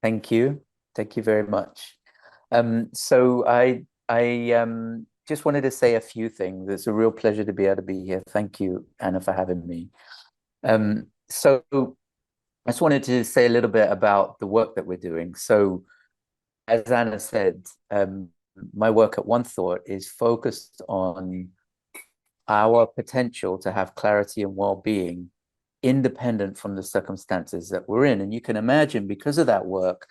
Thank you. Thank you very much. So I just wanted to say a few things. It's a real pleasure to be able to be here. Thank you, Anna, for having me. So I just wanted to say a little bit about the work that we're doing. So as Anna said, my work at One Thought is focused on our potential to have clarity and well-being independent from the circumstances that we're in. And you can imagine because of that work,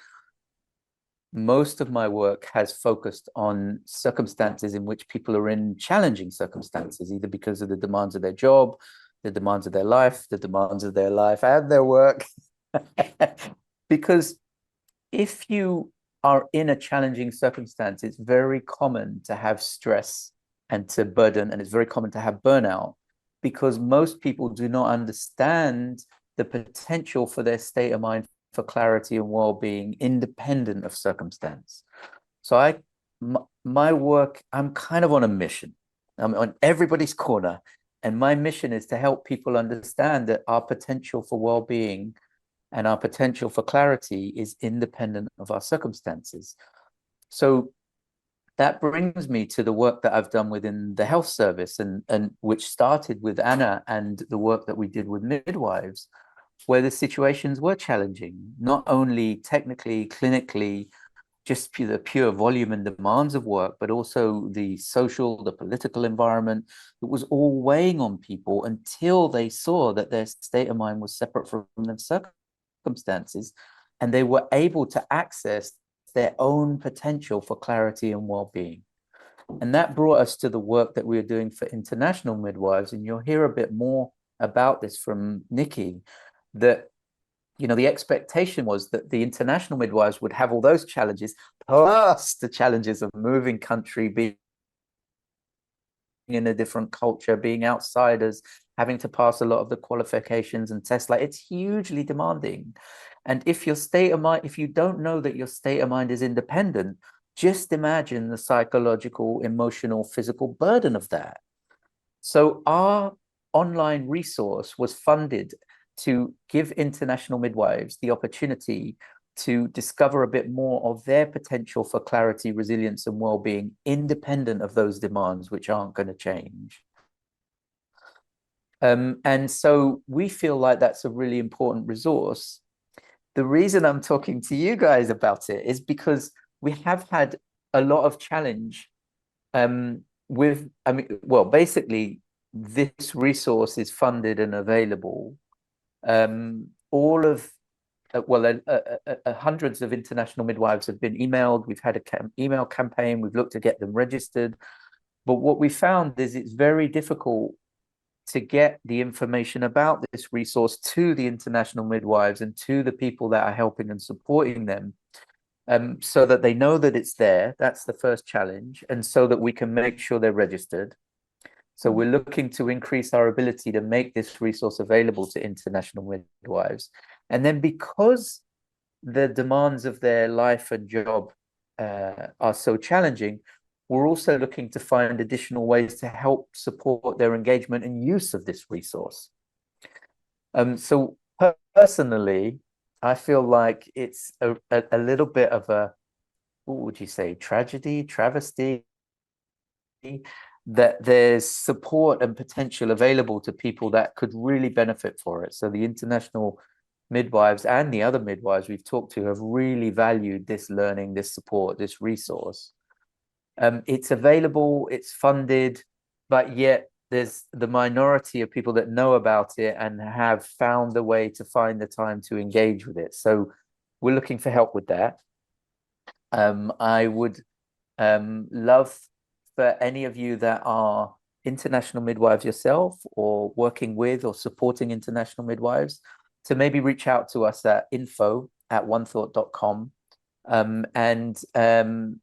most of my work has focused on circumstances in which people are in challenging circumstances, either because of the demands of their job, the demands of their life, the demands of their life and their work. Because if you are in a challenging circumstance, it's very common to have stress and to burden, and it's very common to have burnout because most people do not understand the potential for their state of mind for clarity and well-being independent of circumstance. So my work, I'm kind of on a mission. I'm on everybody's corner, and my mission is to help people understand that our potential for well-being and our potential for clarity is independent of our circumstances. So that brings me to the work that I've done within the health service, and which started with Anna and the work that we did with midwives, where the situations were challenging, not only technically, clinically, just the pure volume and demands of work, but also the social, the political environment. It was all weighing on people until they saw that their state of mind was separate from their circumstances, and they were able to access their own potential for clarity and well-being. And that brought us to the work that we are doing for international midwives. And you'll hear a bit more about this from Nikki, that the expectation was that the international midwives would have all those challenges, plus the challenges of moving country, being in a different culture, being outsiders, having to pass a lot of the qualifications and tests. Like, it's hugely demanding. And if your state of mind, if you don't know that your state of mind is independent, just imagine the psychological, emotional, physical burden of that. So our online resource was funded to give international midwives the opportunity to discover a bit more of their potential for clarity, resilience, and well-being, independent of those demands, which aren't going to change. And so we feel like that's a really important resource. The reason I'm talking to you guys about it is because we have had a lot of challenge well, basically, this resource is funded and available. All of hundreds of international midwives have been emailed. We've had an email campaign. We've looked to get them registered. But what we found is it's very difficult to get the information about this resource to the international midwives and to the people that are helping and supporting them, so that they know that it's there. That's the first challenge. And so that we can make sure they're registered. So we're looking to increase our ability to make this resource available to international midwives. And then because the demands of their life and job are so challenging, we're also looking to find additional ways to help support their engagement and use of this resource. So personally, I feel like it's a little bit of a, what would you say, tragedy, travesty, that there's support and potential available to people that could really benefit for it. So the international midwives and the other midwives we've talked to have really valued this learning, this support, this resource. It's available, it's funded, but yet there's the minority of people that know about it and have found a way to find the time to engage with it. So we're looking for help with that. I would love for any of you that are international midwives yourself, or working with or supporting international midwives, to maybe reach out to us at info@onethought.com, and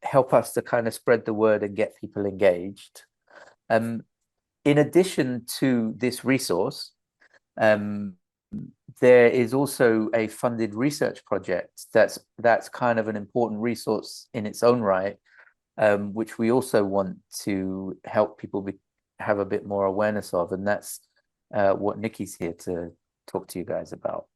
help us to kind of spread the word and get people engaged. In addition to this resource, there is also a funded research project that's kind of an important resource in its own right, which we also want to help people have a bit more awareness of, and that's what Nikki's here to talk to you guys about.